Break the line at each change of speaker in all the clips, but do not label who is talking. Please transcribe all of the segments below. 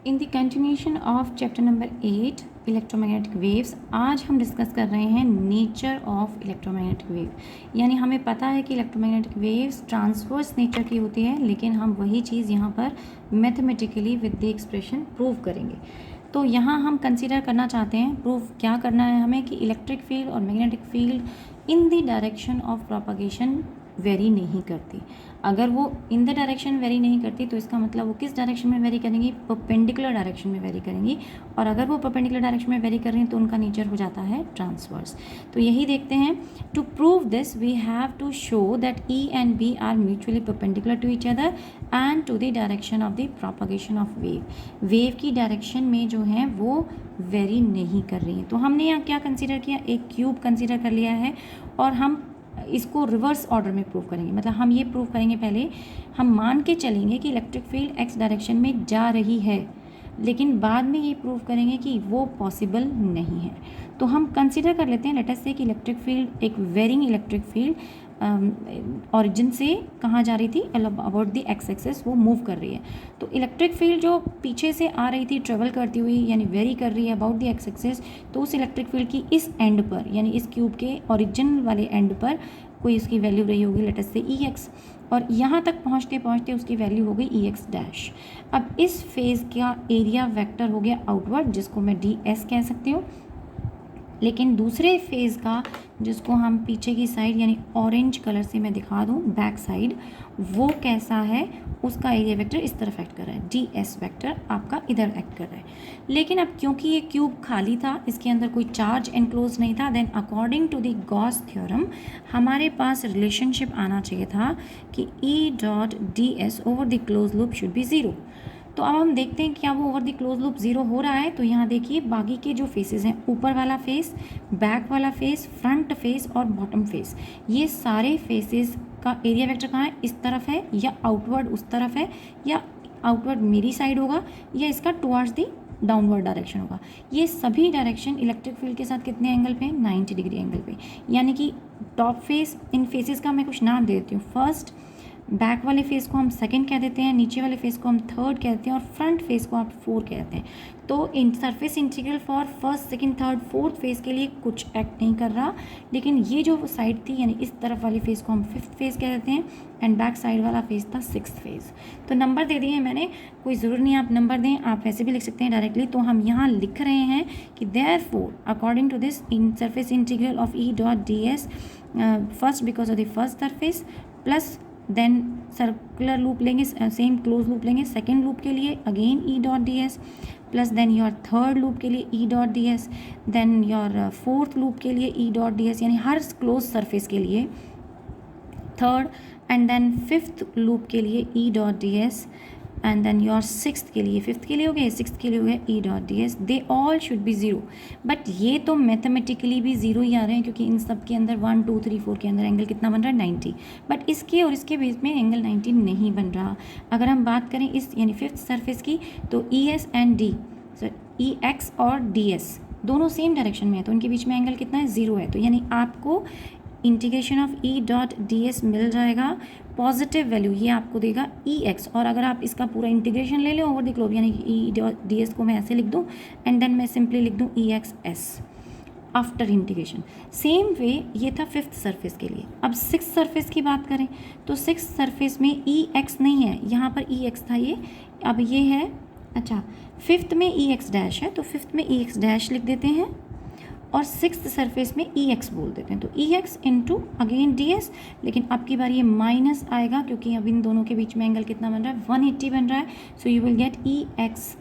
In the continuation of chapter number 8 electromagnetic waves, आज हम discuss कर रहे हैं नेचर ऑफ इलेक्ट्रोमैग्नेटिक वेव। यानी हमें पता है कि इलेक्ट्रोमैग्नेटिक वेव्स ट्रांसवर्स नेचर की होती है, लेकिन हम वही चीज़ यहाँ पर mathematically with the expression prove करेंगे। तो यहाँ हम कंसीडर करना चाहते हैं, प्रूव क्या करना है हमें कि इलेक्ट्रिक फील्ड और magnetic field in the direction of propagation very नहीं करती। अगर वो इन द डायरेक्शन वेरी नहीं करती तो इसका मतलब वो किस डायरेक्शन में वेरी करेंगी, परपेंडिकुलर डायरेक्शन में वेरी करेंगी। और अगर वो परपेंडिकुलर डायरेक्शन में वेरी कर रही हैं तो उनका नेचर हो जाता है ट्रांसवर्स। तो यही देखते हैं। To prove this we have to show that E and B are mutually perpendicular to each other and to the direction of the propagation of wave. Wave की डायरेक्शन में जो है वो वेरी नहीं कर रही है। तो हमने यहाँ क्या कंसिडर किया, एक क्यूब कंसिडर कर लिया है और हम इसको रिवर्स ऑर्डर में प्रूव करेंगे। मतलब हम ये प्रूव करेंगे, पहले हम मान के चलेंगे कि इलेक्ट्रिक फील्ड एक्स डायरेक्शन में जा रही है, लेकिन बाद में ये प्रूव करेंगे कि वो पॉसिबल नहीं है। तो हम कंसीडर कर लेते हैं, लेट अस से कि इलेक्ट्रिक फील्ड एक वेरिंग इलेक्ट्रिक फील्ड ऑरिजिन से कहाँ जा रही थी, अबाउट द एक्स एक्सिस वो मूव कर रही है। तो इलेक्ट्रिक फील्ड जो पीछे से आ रही थी ट्रेवल करती हुई, यानी वेरी कर रही है अबाउट द एक्स एक्सिस, तो उस इलेक्ट्रिक फील्ड की इस एंड पर, यानी इस क्यूब के ओरिजिन वाले एंड पर कोई इसकी वैल्यू रही होगी, लेट अस से ई एक्स, और यहाँ तक पहुँचते पहुँचते उसकी वैल्यू हो गई ई एक्स डैश। अब इस फेज़ का एरिया वेक्टर हो गया आउटवर्ड, जिसको मैं डी एस कह सकती हूँ। लेकिन दूसरे फेज़ का, जिसको हम पीछे की साइड यानी ऑरेंज कलर से मैं दिखा दूँ, बैक साइड, वो कैसा है, उसका एरिया वेक्टर इस तरफ एक्ट कर रहा है, डी एस वेक्टर आपका इधर एक्ट कर रहा है। लेकिन अब क्योंकि ये क्यूब खाली था, इसके अंदर कोई चार्ज एनक्लोज नहीं था, then according to the Gauss theorem हमारे पास रिलेशनशिप आना चाहिए था कि E dot D S over the close loop should be zero. तो अब हम देखते हैं क्या वो over the close loop zero हो रहा है। तो यहाँ देखिए बाकी के जो फेसेस हैं, ऊपर वाला फेस, बैक वाला फेस, फ्रंट फेस और बॉटम फेस, ये सारे फेसेस का एरिया वेक्टर कहाँ है, इस तरफ है, या आउटवर्ड उस तरफ है, या आउटवर्ड मेरी साइड होगा, या इसका टुवर्ड्स दी डाउनवर्ड डायरेक्शन होगा। ये सभी डायरेक्शन इलेक्ट्रिक फील्ड के साथ कितने एंगल पे, 90 डिग्री एंगल पे। यानी कि टॉप फेस, इन फेसेस का मैं कुछ नाम दे देती हूँ। फर्स्ट, बैक वाले फेस को हम सेकंड कह देते हैं, नीचे वाले फेस को हम थर्ड कहते हैं, और फ्रंट फेस को आप फोर कहते हैं। तो इन surface integral for first, second, third, fourth face के लिए कुछ एक्ट नहीं कर रहा, लेकिन ये जो साइड थी, यानी इस तरफ वाली फेस को हम फिफ्थ फेस कह देते हैं, एंड बैक साइड वाला फेस था सिक्स्थ फेस। तो नंबर दे दिए हैं मैंने, कोई ज़रूर नहीं आप नंबर दें, आप वैसे भी लिख सकते हैं डायरेक्टली। तो हम यहाँ लिख रहे हैं कि therefore according to this in surface integral of E dot D S, first because of the first surface, plus then circular loop लेंगे, सेम क्लोज लूप लेंगे सेकेंड लूप के लिए, again E dot D S, plus then your third loop के लिए E dot D S, then your fourth loop के लिए E dot D S, यानी हर close surface के लिए third, and then fifth loop के लिए E dot D S, and then your sixth के लिए, फिफ्थ के लिए हो गया, सिक्स्थ के लिए हो गया ई dot D S. They all should be zero. But ये तो मैथमेटिकली भी ज़ीरो ही आ रहे हैं, क्योंकि इन सब के अंदर 1 2 3 4 के अंदर एंगल कितना बन रहा है, 90। बट इसके और इसके बीच में एंगल 90 नहीं बन रहा। अगर हम बात करें इस यानी फिफ्थ सरफेस की, तो E S and D, E x और डी एस दोनों सेम डायरेक्शन में है, तो उनके बीच में एंगल कितना है, ज़ीरो है। तो यानी आपको integration of E dot D s मिल जाएगा, पॉजिटिव वैल्यू ये आपको देगा ई एक्स। और अगर आप इसका पूरा इंटीग्रेशन ले लें ओवर द ग्लोब, यानी ई डॉट डी एस को मैं ऐसे लिख दूँ, एंड देन मैं सिंपली लिख दूँ e x s after integration. Same way ये था फिफ्थ सरफेस के लिए। अब सिक्स सरफेस की बात करें तो सिक्स सरफेस में ई एक्स नहीं है, यहाँ पर ई एक्स था ये, अब ये है, अच्छा फिफ्थ में ई एक्स डैश है, तो फिफ्थ में ई एक्स डैश लिख देते हैं, और सिक्स्थ सरफेस में ई एक्स बोल देते हैं। तो e x into again d s, लेकिन अब की बार ये माइनस आएगा, क्योंकि अब इन दोनों के बीच में एंगल कितना बन रहा है, 180 बन रहा है। So you will get E x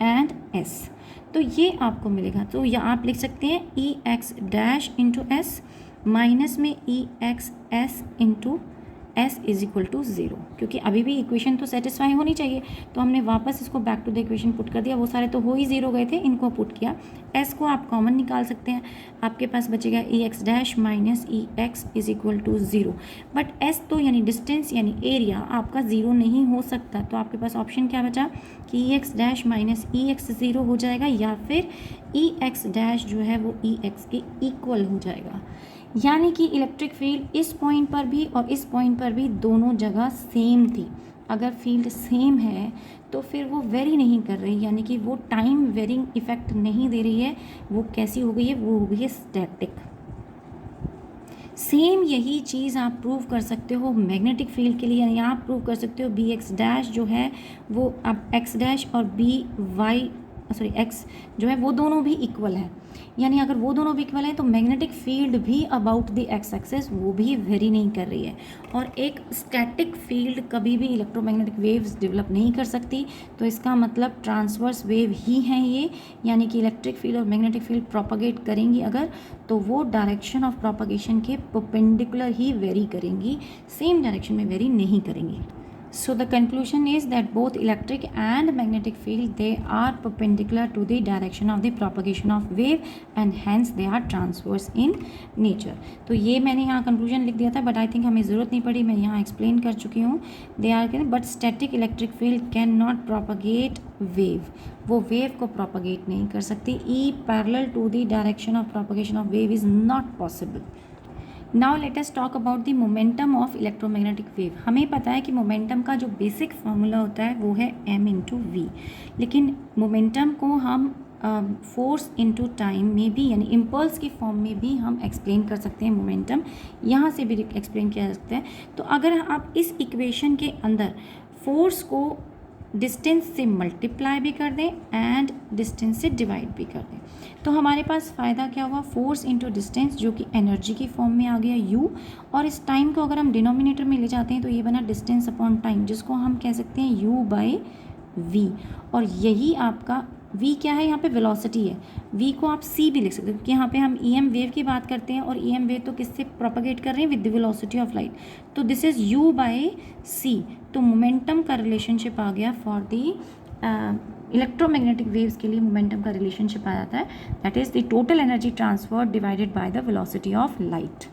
and S. तो ये आपको मिलेगा। तो या आप लिख सकते हैं e x dash into s minus में e x s into s is equal to zero, क्योंकि अभी भी इक्वेशन तो सेटिस्फाई होनी चाहिए। तो हमने वापस इसको back to the equation put कर दिया, वो सारे तो हो ही ज़ीरो गए थे, इनको पुट किया। एस को आप कॉमन निकाल सकते हैं, आपके पास बचेगा e x dash minus e x is equal to zero. But s तो यानी डिस्टेंस यानी एरिया आपका ज़ीरो नहीं हो सकता, तो आपके पास ऑप्शन क्या बचा कि ई x dash minus e x zero हो जाएगा, या फिर ई एक्स डैश जो है वो ई एक्स के इक्वल हो जाएगा। यानी कि इलेक्ट्रिक फील्ड इस पॉइंट पर भी और इस पॉइंट पर भी दोनों जगह सेम थी। अगर फील्ड सेम है तो फिर वो वेरी नहीं कर रही, यानी कि वो टाइम वेरिंग इफेक्ट नहीं दे रही है, वो कैसी हो गई है, वो हो गई है स्टैटिक। सेम यही चीज़ आप प्रूव कर सकते हो मैग्नेटिक फील्ड के लिए, यानी आप प्रूव कर सकते हो बी एक्स डैश जो है वो अब एक्स डैश और बी वाई एक्स जो है वो दोनों भी इक्वल है, यानी अगर वो दोनों भी इक्वल है तो मैग्नेटिक फील्ड भी अबाउट द एक्स एक्सेस वो भी वेरी नहीं कर रही है। और एक स्टैटिक फील्ड कभी भी इलेक्ट्रोमैग्नेटिक वेव्स डेवलप नहीं कर सकती, तो इसका मतलब ट्रांसवर्स वेव ही हैं ये, यानी कि इलेक्ट्रिक फील्ड और मैग्नेटिक फील्ड प्रोपागेट करेंगी अगर, तो वो डायरेक्शन ऑफ प्रोपागेशन के परपेंडिकुलर ही वेरी करेंगी, सेम डायरेक्शन में वेरी नहीं करेंगी। So the conclusion is that both electric and magnetic field, they are perpendicular to the direction of the propagation of wave and hence they are transverse in nature. तो ये मैंने यहाँ conclusion लिख दिया था, but I think हमें ज़रूरत नहीं पड़ी, मैं यहाँ explain कर चुकी हूँ। They are but static electric field cannot propagate wave, वो wave को propagate नहीं कर सकती। E parallel to the direction of propagation of wave is not possible. Now let us talk about the momentum of electromagnetic wave. हमें पता है कि momentum का जो बेसिक फार्मूला होता है वो है m इंटू वी, लेकिन मोमेंटम को हम फोर्स इंटू टाइम में भी, यानी इम्पल्स की फॉर्म में भी हम एक्सप्लेन कर सकते हैं। मोमेंटम यहाँ से भी एक्सप्लेन किया जा सकता है। तो अगर आप इस इक्वेशन के अंदर फोर्स को डिस्टेंस से मल्टीप्लाई भी कर दें एंड डिस्टेंस से डिवाइड भी कर दें, तो हमारे पास फ़ायदा क्या हुआ, फोर्स इंटू डिस्टेंस जो कि एनर्जी की फॉर्म में आ गया u, और इस टाइम को अगर हम डिनोमिनेटर में ले जाते हैं तो ये बना डिस्टेंस अपॉन टाइम, जिसको हम कह सकते हैं u बाई वी। और यही आपका v क्या है, यहाँ पे वेलोसिटी है, v को आप c भी लिख सकते हो, क्योंकि यहाँ पे हम em वेव की बात करते हैं और em वेव तो किससे प्रोपगेट कर रहे हैं, with the velocity of light, तो this is u by c। तो मोमेंटम का रिलेशनशिप आ गया फॉर दी इलेक्ट्रोमैग्नेटिक वेव्स के लिए मोमेंटम का रिलेशनशिप आ जाता है, that is the total energy transfer divided by the velocity of light.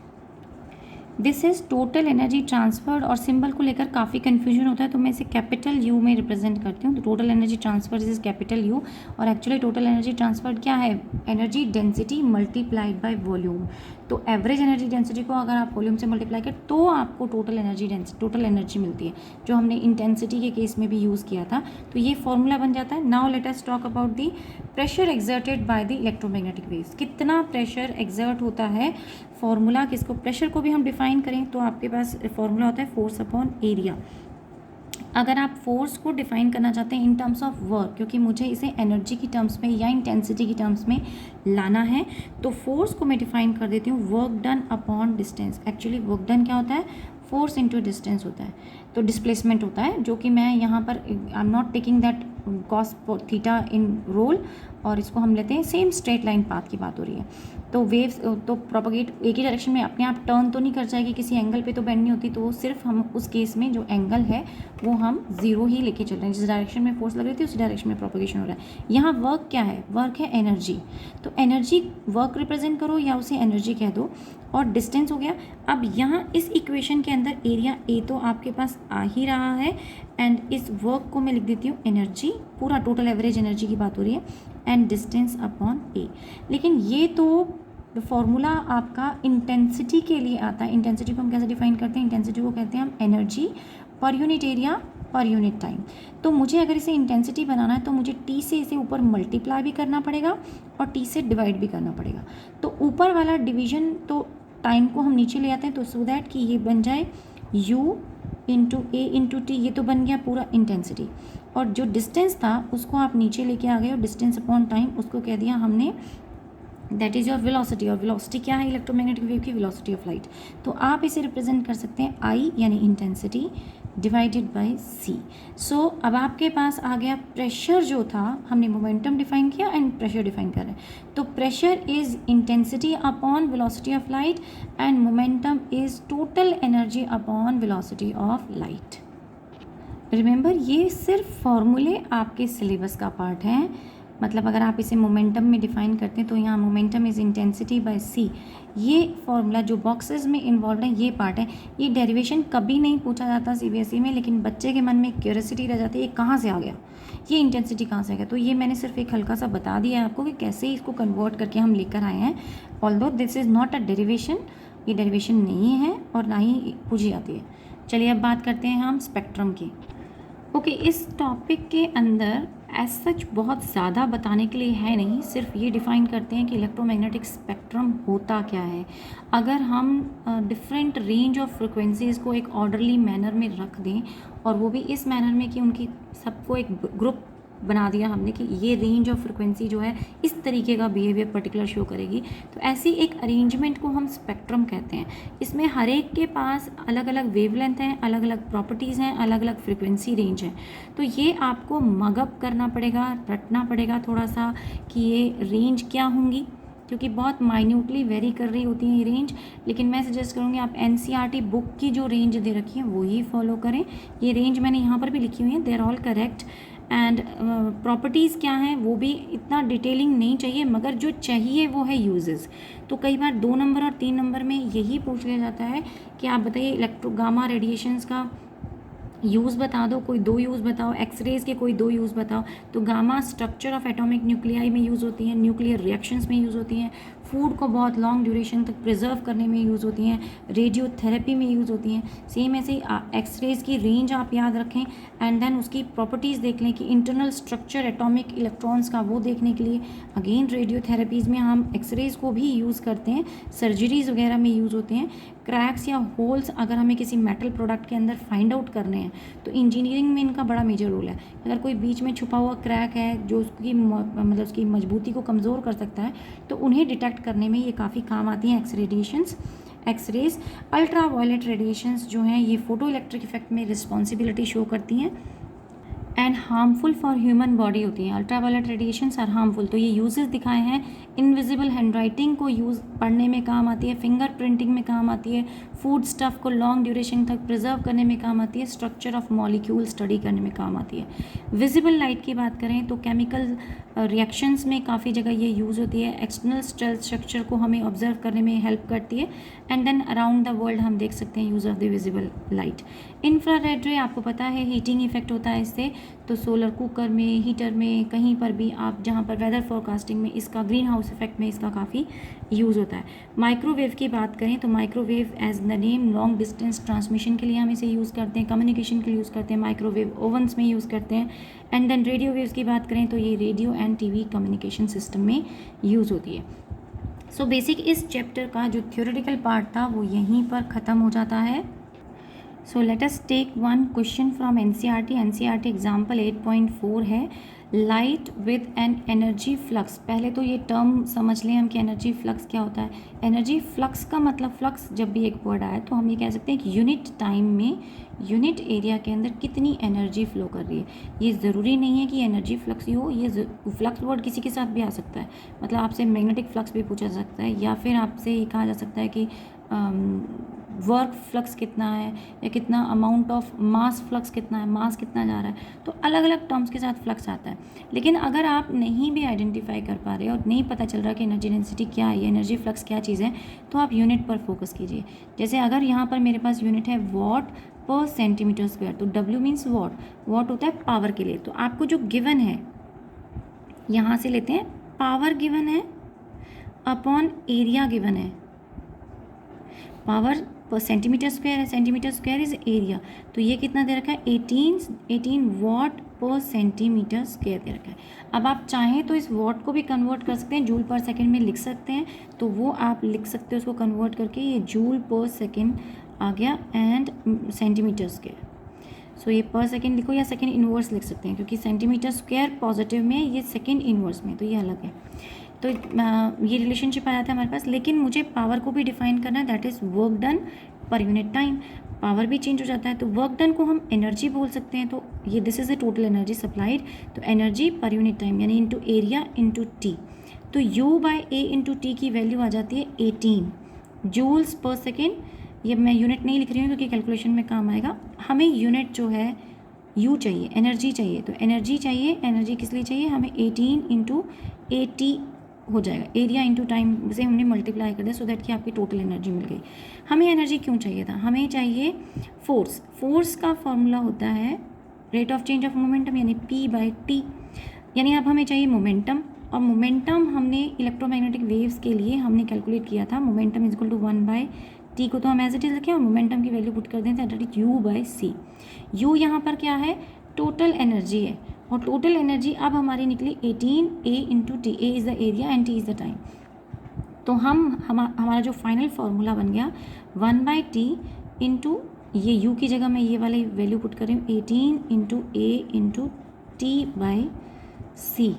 This is total energy transferred, और सिंबल को लेकर काफ़ी कन्फ्यूजन होता है, तो मैं इसे कैपिटल यू में रिप्रेजेंट करती हूँ। तो total energy transfer is capital you, और एक्चुअली टोटल एनर्जी ट्रांसफर्ड क्या है, energy density multiplied by volume. तो एवरेज एनर्जी डेंसिटी को अगर आप वॉल्यूम से मल्टीप्लाई करें तो आपको टोटल एनर्जी मिलती है, जो हमने इंटेंसिटी के केस में भी यूज़ किया था। तो ये फॉर्मूला बन जाता है। Now let us talk about the pressure exerted by the electromagnetic waves. कितना प्रेशर एक्सर्ट होता है, फॉर्मूला किसको, प्रेशर को भी हम डिफाइन करें तो आपके पास फॉर्मूला होता है फोर्स अपॉन एरिया। अगर आप फोर्स को डिफाइन करना चाहते हैं इन टर्म्स ऑफ वर्क, क्योंकि मुझे इसे एनर्जी की टर्म्स में या इंटेंसिटी की टर्म्स में लाना है, तो फोर्स को मैं डिफाइन कर देती हूँ work done upon distance. Actually work done क्या होता है, फोर्स इंटू डिस्टेंस होता है, तो डिस्प्लेसमेंट होता है, जो कि मैं यहाँ पर I am not taking that cos theta in role, और इसको हम लेते हैं सेम स्ट्रेट लाइन पाथ की बात हो रही है। तो वेव्स तो प्रोपगेट एक ही डायरेक्शन में अपने आप टर्न तो नहीं कर जाएगी, किसी एंगल पे तो बेंड नहीं होती, तो सिर्फ हम उस केस में जो एंगल है वो हम जीरो ही लेके चल रहे हैं, जिस डायरेक्शन में फोर्स लग रही थी उसी डायरेक्शन में प्रोपगेशन हो रहा है। यहाँ वर्क क्या है, वर्क है एनर्जी, तो एनर्जी वर्क रिप्रेजेंट करो या उसे एनर्जी कह दो, और डिस्टेंस हो गया। अब यहाँ इस इक्वेशन के अंदर एरिया ए तो आपके पास आ ही रहा है, एंड इस वर्क को मैं लिख देती हूँ एनर्जी, पूरा टोटल एवरेज एनर्जी की बात हो रही है, एंड डिस्टेंस अपॉन ए। लेकिन ये तो फॉर्मूला आपका इंटेंसिटी के लिए आता है। इंटेंसिटी को हम कैसे डिफाइन करते हैं, इंटेंसिटी को कहते हैं हम energy per unit area per unit time. तो मुझे अगर इसे इंटेंसिटी बनाना है तो मुझे टी से इसे ऊपर मल्टीप्लाई भी करना पड़ेगा और टी से डिवाइड भी करना पड़ेगा। तो ऊपर वाला डिवीजन तो टाइम को हम नीचे ले आते हैं, तो सो दैट कि ये बन जाए u into a into T, ये तो बन गया पूरा इंटेंसिटी, और जो डिस्टेंस था उसको आप नीचे लेके आ गए, और डिस्टेंस अपॉन टाइम उसको कह दिया हमने दैट इज़ योर वेलोसिटी। और वेलोसिटी क्या है इलेक्ट्रोमैग्नेटिक वेव की, वेलोसिटी ऑफ लाइट। तो आप इसे रिप्रेजेंट कर सकते हैं आई यानी intensity divided by C. So अब आपके पास आ गया प्रेशर, जो था हमने मोमेंटम डिफाइन किया एंड प्रेशर डिफाइन कर रहे हैं। तो pressure is intensity upon velocity of light and momentum is total energy upon velocity of light. Remember, ये सिर्फ फॉर्मूले आपके सिलेबस का पार्ट हैं, मतलब अगर आप इसे मोमेंटम में डिफाइन करते हैं तो यहाँ मोमेंटम इज़ इंटेंसिटी बाय सी, ये फॉर्मूला जो बॉक्सेस में इन्वॉल्व है ये पार्ट है। ये डेरिवेशन कभी नहीं पूछा जाता सीबीएसई में, लेकिन बच्चे के मन में क्यूरियोसिटी रह जाती है ये कहाँ से आ गया, ये इंटेंसिटी कहाँ से आ गया। तो ये मैंने सिर्फ एक हल्का सा बता दिया है आपको कि कैसे इसको कन्वर्ट करके हम लेकर आए हैं। Although this is not a derivation, ये डेरिवेशन नहीं है और ना ही पूछी जाती है। चलिए अब बात करते हैं हम स्पेक्ट्रम की। ओके, इस टॉपिक के अंदर एज सच बहुत ज़्यादा बताने के लिए है नहीं, सिर्फ ये डिफ़ाइन करते हैं कि इलेक्ट्रोमैग्नेटिक स्पेक्ट्रम होता क्या है। अगर हम डिफरेंट रेंज ऑफ फ्रिक्वेंसीज़ को एक ऑर्डरली मैनर में रख दें, और वो भी इस मैनर में कि उनकी सबको एक ग्रुप बना दिया हमने कि ये रेंज ऑफ फ्रिक्वेंसी जो है इस तरीके का बिहेवियर पर्टिकुलर शो करेगी, तो ऐसी एक अरेंजमेंट को हम स्पेक्ट्रम कहते हैं। इसमें हर एक के पास अलग अलग वेवलेंथ हैं, अलग अलग प्रॉपर्टीज़ हैं, अलग अलग फ्रिक्वेंसी रेंज है। तो ये आपको मगअप करना पड़ेगा, रटना पड़ेगा थोड़ा सा कि ये रेंज क्या होंगी, क्योंकि बहुत माइन्यूटली वेरी कर रही होती है ये रेंज। लेकिन मैं सजेस्ट करूँगी आप NCERT बुक की जो रेंज दे रखी है वो ही फॉलो करें। ये रेंज मैंने यहाँ पर भी लिखी हुई है, they are all correct. And properties क्या हैं वो भी इतना डिटेलिंग नहीं चाहिए, मगर जो चाहिए वो है यूजेस। तो कई बार 2 नंबर और 3 नंबर में यही पूछ लिया जाता है कि आप बताइए इलेक्ट्रो गामा रेडिएशंस का यूज़ बता दो, कोई 2 यूज़ बताओ, एक्सरेज के कोई 2 यूज़ बताओ। तो gamma structure of atomic nuclei में यूज़ होती हैं, न्यूक्लियर रिएक्शंस में यूज़ होती हैं, फूड को बहुत लॉन्ग ड्यूरेशन तक प्रिजर्व करने में यूज़ होती हैं, रेडियोथेरेपी में यूज़ होती हैं। सेम ऐसे ही एक्सरेज की रेंज आप याद रखें एंड देन उसकी प्रॉपर्टीज़ देख लें कि इंटरनल स्ट्रक्चर एटॉमिक इलेक्ट्रॉन्स का, वो देखने के लिए अगेन रेडियोथेरेपीज़ में हम एक्सरेज को भी यूज़ करते हैं, सर्जरीज वगैरह में यूज़ होते हैं। क्रैक्स या होल्स अगर हमें किसी मेटल प्रोडक्ट के अंदर फाइंड आउट करने हैं तो इंजीनियरिंग में इनका बड़ा मेजर रोल है। अगर कोई बीच में छुपा हुआ क्रैक है जो उसकी मतलब उसकी मजबूती को कमज़ोर कर सकता है, तो उन्हें डिटेक्ट करने में ये काफ़ी काम आती हैं एक्सरेज। अल्ट्रा वायलेट रेडिएशंस जो हैं ये फोटो इलेक्ट्रिक इफेक्ट में रिस्पॉन्सिबिलिटी शो करती हैं and harmful for human body होती हैं। Ultra violet radiations are harmful. तो ये यूजेस दिखाए हैं, इनविजिबल हैंडराइटिंग को यूज़ पढ़ने में काम आती है, फिंगर प्रिंटिंग में काम आती है, फूड स्टफ को लॉन्ग ड्यूरेशन तक प्रिजर्व करने में काम आती है, स्ट्रक्चर ऑफ मॉलिक्यूल स्टडी करने में काम आती है। विजिबल लाइट की बात करें तो केमिकल रिएक्शंस में काफ़ी जगह ये यूज़ होती है, एक्सटर्नल स्ट्रक्चर को हमें ऑब्जर्व करने में हेल्प करती है and then around the world हम देख सकते हैं use of the visible light. Infrared ray आपको पता है हीटिंग इफेक्ट होता है इससे, तो सोलर कुकर में, हीटर में, कहीं पर भी आप जहाँ पर वेदर फोरकास्टिंग में इसका, ग्रीन हाउस इफेक्ट में इसका काफ़ी यूज़ होता है। माइक्रोवेव की बात करें तो microwave as the name long distance transmission के लिए हम इसे यूज़ करते हैं, कम्युनिकेशन के लिए यूज़ करते हैं, माइक्रोवेव ओवंस में यूज़ करते हैं। एंड देन रेडियो वेव्स की बात करें तो ये radio and TV communication system में यूज़ होती है। सो बेसिक इस चैप्टर का जो थ्योरेटिकल पार्ट था वो यहीं पर ख़त्म हो जाता है। So let us take one question from NCERT. NCERT example 8.4 है, light with an energy flux. पहले तो ये टर्म समझ लें हम कि एनर्जी फ्लक्स क्या होता है। एनर्जी फ्लक्स का मतलब, फ्लक्स जब भी एक वर्ड आए तो हम ये कह सकते हैं कि यूनिट टाइम में, यूनिट एरिया के अंदर कितनी एनर्जी फ्लो कर रही है। ये ज़रूरी नहीं है कि एनर्जी फ्लक्स ही हो, ये फ्लक्स वर्ड किसी के साथ भी आ सकता है। मतलब आपसे मैग्नेटिक फ्लक्स भी पूछा जा सकता है, या फिर आपसे ये कहा जा सकता है कि वर्क फ्लक्स कितना है, या कितना अमाउंट ऑफ मास फ्लक्स कितना है, मास कितना जा रहा है। तो अलग अलग टर्म्स के साथ फ्लक्स आता है। लेकिन अगर आप नहीं भी आइडेंटिफाई कर पा रहे और नहीं पता चल रहा कि एनर्जी डेंसिटी क्या है, एनर्जी फ्लक्स क्या चीज़ है, तो आप यूनिट पर फोकस कीजिए। जैसे अगर यहाँ पर मेरे पास यूनिट है वॉट पर सेंटीमीटर स्क्वायर, तो W मीन्स वॉट, वॉट होता है पावर के लिए। तो आपको जो गिवन है, यहाँ से लेते हैं, पावर गिवन है अपॉन एरिया गिवन है। पावर पर सेंटीमीटर स्क्वायर है, सेंटीमीटर स्क्वायर इज एरिया, तो ये कितना दे रखा है, 18 वॉट पर सेंटीमीटर स्क्वायर दे रखा है। अब आप चाहें तो इस वॉट को भी कन्वर्ट कर सकते हैं, जूल पर सेकंड में लिख सकते हैं, तो वो आप लिख सकते हो उसको कन्वर्ट करके, ये जूल पर सेकंड आ गया एंड सेंटीमीटर स्क्वायर। सो ये पर सेकंड लिखो या सेकंड इनवर्स लिख सकते हैं, क्योंकि सेंटीमीटर स्क्वायर पॉजिटिव में, ये सेकंड इनवर्स में, तो ये अलग है। तो ये रिलेशनशिप आ जाता है हमारे पास। लेकिन मुझे पावर को भी डिफाइन करना है, that is work done per unit time. Power भी चेंज हो जाता है, तो वर्क डन को हम एनर्जी बोल सकते हैं। तो ये this is the total energy supplied, तो एनर्जी पर यूनिट टाइम यानी इंटू एरिया इंटू टी। तो U by A into T की वैल्यू आ जाती है 18 जूल्स पर सेकेंड। ये मैं यूनिट नहीं लिख रही हूँ क्योंकि कैलकुलेशन में काम आएगा। हमें यूनिट जो है U चाहिए, एनर्जी चाहिए, तो एनर्जी चाहिए, एनर्जी किस लिए चाहिए हमें, 18 इंटू AT हो जाएगा, एरिया इंटू टाइम से हमने मल्टीप्लाई कर दिया, सो दैट कि आपकी टोटल एनर्जी मिल गई। हमें एनर्जी क्यों चाहिए था, हमें चाहिए फोर्स। फोर्स का फॉर्मूला होता है rate of change of momentum यानी P/T, यानी अब हमें चाहिए मोमेंटम। और मोमेंटम हमने इलेक्ट्रोमैग्नेटिक वेव्स के लिए हमने कैलकुलेट किया था, momentum is equal to 1/t को तो हम एज इट इज रखें और मोमेंटम की वैल्यू पुट कर दें दैट इज U/c। U यहाँ पर क्या है, टोटल एनर्जी है, और टोटल एनर्जी अब हमारी निकली 18A into T. A is the area and T is the time. तो हमारा जो फाइनल फार्मूला बन गया 1/t इंटू, ये u की जगह मैं ये वाली वैल्यू पुट कर रही हूँ, 18 into a into t by c.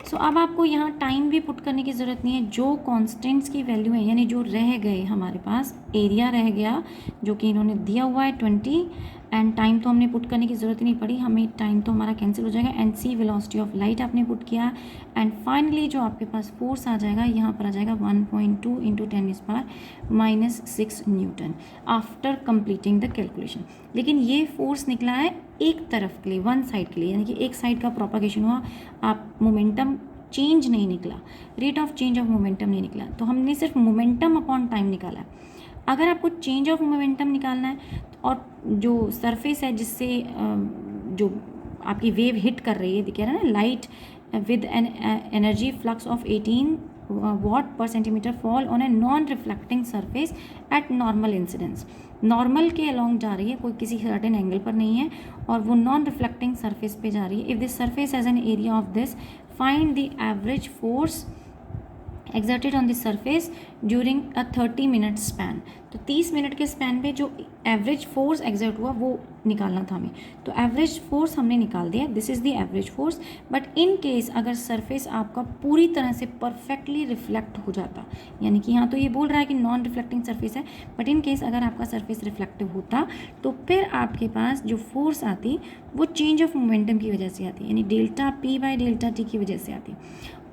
So अब आपको यहाँ टाइम भी पुट करने की ज़रूरत नहीं है, जो कॉन्स्टेंट्स की वैल्यू है यानी जो रह गए हमारे पास, एरिया रह गया जो कि इन्होंने दिया हुआ है 20, एंड टाइम तो हमने पुट करने की ज़रूरत ही नहीं पड़ी, हमें टाइम तो हमारा कैंसिल हो जाएगा, and c velocity of light आपने पुट किया, एंड फाइनली जो आपके पास फोर्स आ जाएगा यहाँ पर आ जाएगा 1.2 into 10⁻⁻6 Newton after completing the calculation. लेकिन ये फोर्स निकला है एक तरफ के लिए, वन साइड के लिए, यानी कि एक साइड का प्रोपागेशन हुआ, आप मोमेंटम चेंज नहीं निकला, rate of change of momentum नहीं निकला, तो हमने सिर्फ मोमेंटम अपॉन टाइम निकाला है। अगर आपको चेंज ऑफ मोमेंटम निकालना है और जो सरफेस है जिससे जो आपकी वेव हिट कर रही है, दिख रहा है ना, light with an energy flux of 18 watt per centimetre fall on a non reflecting surface at normal incidence. Normal के अलॉन्ग जा रही है, कोई किसी सर्टेन एंगल पर नहीं है, और वो नॉन रिफ्लेक्टिंग सरफेस पे जा रही है। If this surface has an area of this, find the average force exerted on the surface during a 30 minute span। तो 30 मिनट के स्पैन पे जो एवरेज फोर्स एग्जर्ट हुआ वो निकालना था हमें, तो एवरेज फोर्स हमने निकाल दिया, this is the average force. But in case अगर सरफेस आपका पूरी तरह से परफेक्टली रिफ्लेक्ट हो जाता, यानी कि यहाँ तो ये बोल रहा है कि नॉन रिफ्लेक्टिंग सरफेस है, बट इन केस अगर आपका सरफेस रिफ्लेक्टिव होता तो फिर आपके पास जो फोर्स आती वो चेंज ऑफ मोमेंटम की वजह से आती, यानी delta P by delta T की वजह से आती।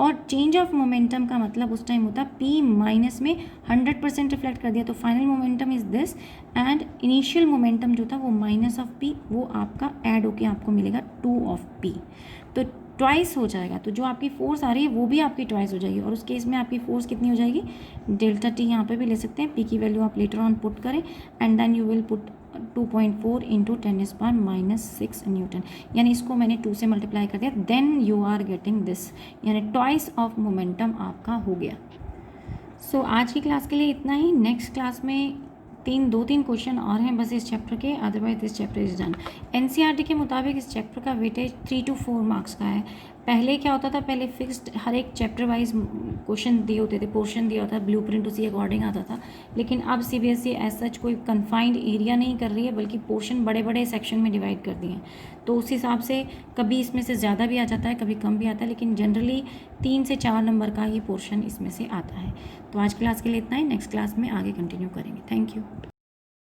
और चेंज ऑफ मोमेंटम का मतलब उस टाइम होता P माइनस में 100% रिफ्लेक्ट कर दिया, तो final momentum is this, and initial momentum जो था वो माइनस ऑफ P, वो आपका ऐड होके आपको मिलेगा 2 ऑफ P, तो ट्वाइस हो जाएगा। तो जो आपकी फोर्स आ रही है वो भी आपकी ट्वाइस हो जाएगी, और उस केस में आपकी फोर्स कितनी हो जाएगी, डेल्टा टी यहाँ पे भी ले सकते हैं, P की वैल्यू आप लेटर ऑन पुट करें, and then you will put 2.4 into 10⁻⁻6 newton, यानी इसको मैंने 2 से मल्टीप्लाई कर दिया, then you are getting this, यानी ट्वाइस ऑफ मोमेंटम आपका हो गया। सो आज की क्लास के लिए इतना ही। नेक्स्ट क्लास में 2-3 क्वेश्चन और हैं बस इस चैप्टर के, otherwise this chapter is done. NCERT के मुताबिक इस चैप्टर का वेटेज 3 to 4 मार्क्स का है। पहले क्या होता था, पहले फिक्स्ड हर एक चैप्टर वाइज क्वेश्चन दिए होते थे, पोर्शन दिया होता था, ब्लूप्रिंट उसी अकॉर्डिंग आता था। लेकिन अब सीबीएसई एज सच कोई कन्फाइंड एरिया नहीं कर रही है, बल्कि पोर्शन बड़े बड़े सेक्शन में डिवाइड कर दिए हैं, तो उस हिसाब से कभी इसमें से ज़्यादा भी आ जाता है, कभी कम भी आता है, लेकिन जनरली 3 से 4 नंबर का ही पोर्शन इसमें से आता है। तो आज क्लास के लिए इतना ही, नेक्स्ट क्लास में आगे कंटिन्यू करेंगे। Thank you.